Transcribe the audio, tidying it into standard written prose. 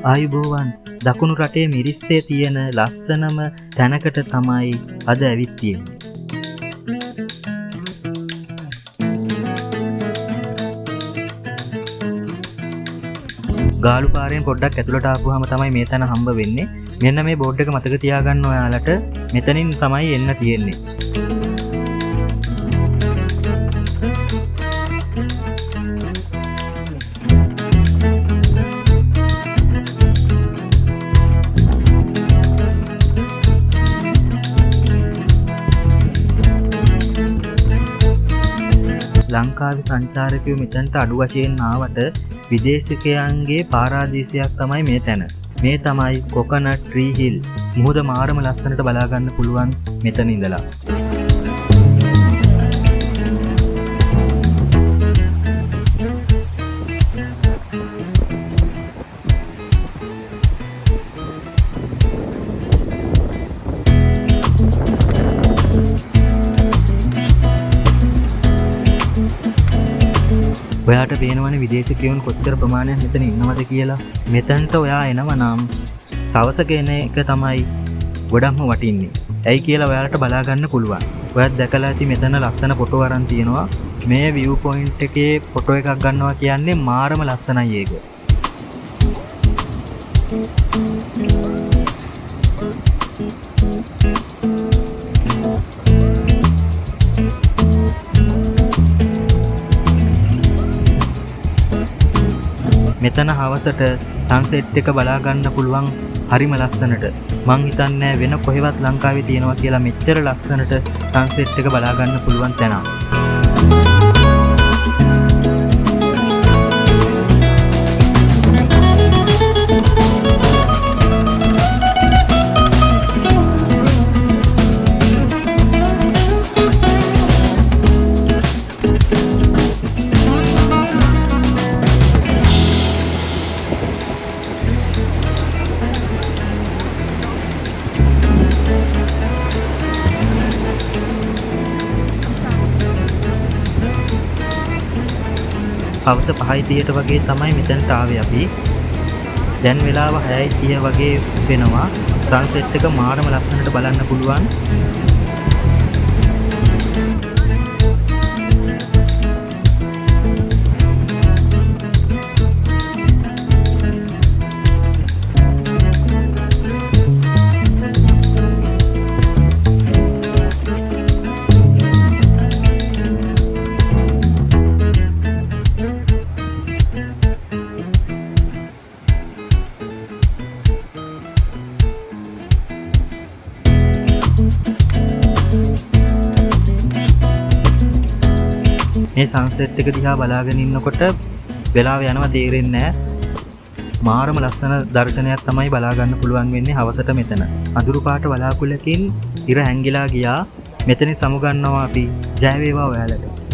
ආයුබෝවන් දකුණු රටේ මිරිස්සේ තියෙන ලස්සනම තැනකට තමයි අද ඇවිත් තියෙන්නේ. ගාලු පාරෙන් පොඩ්ඩක් ඇතුළට ආපුවාම තමයි මේ තැන හම්බ වෙන්නේ. මෙන්න මේ බෝඩ් එක මතක තියාගන්න ඔයාලට මෙතනින් තමයි එන්න තියෙන්නේ. ලංකාවේ සංචාරකයෝ මෙතනට අඩු වශයෙන් ආවට විදේශිකයන්ගේ පාරාදීසයක් තමයි මේ තැන. මේ තමයි කොකනට් ට්‍රී හිල්. මුහුද මාරම ලස්සනට බලා ගන්න පුළුවන් මෙතන ඉඳලා. ඔයාට පේනවනේ විදේශිකයන් කොච්චර ප්‍රමාණයක් මෙතන ඉන්නවද කියලා. මෙතනට ඔයා එනව නම් සවස කෙන එක තමයි ගොඩක්ම වටින්නේ. ඇයි කියලා ඔයාලට බලා ගන්න පුළුවන්. ඔයත් දැකලා ඇති මෙතන ලස්සන ෆොටෝ අරන් තියෙනවා. මේ view point එකේ ෆොටෝ එකක් ගන්නවා කියන්නේ මාරම ලස්සනයි ඒක. මෙතන හවසට සන්සෙට් එක බලා ගන්න පුළුවන් හරිම ලස්සනට. මං හිතන්නේ වෙන කොහෙවත් ලංකාවේ තියෙනවා කියලා මෙච්චර ලස්සනට සන්සෙට් එක බලා ගන්න පුළුවන් තැනක්. හවස 5:30ට වගේ තමයි මෙතනට ආවේ අපි. දැන් වෙලාව 6:30 වගේ වෙනවා. සන්සෙට් එක මාරම ලස්සනට බලන්න පුළුවන්. මේ සන්සෙට් එක දිහා බලාගෙන ඉන්නකොට වෙලාව යනවා තේරෙන්නේ නැහැ. මාරම ලස්සන දර්ශනයක් තමයි බලා ගන්න පුළුවන් වෙන්නේ හවසට මෙතන. අඳුරු පාට වලාකුළකින් ඉර හැංගිලා ගියා. මෙතනින් සමු ගන්නවා අපි. ජය වේවා ඔයාලට.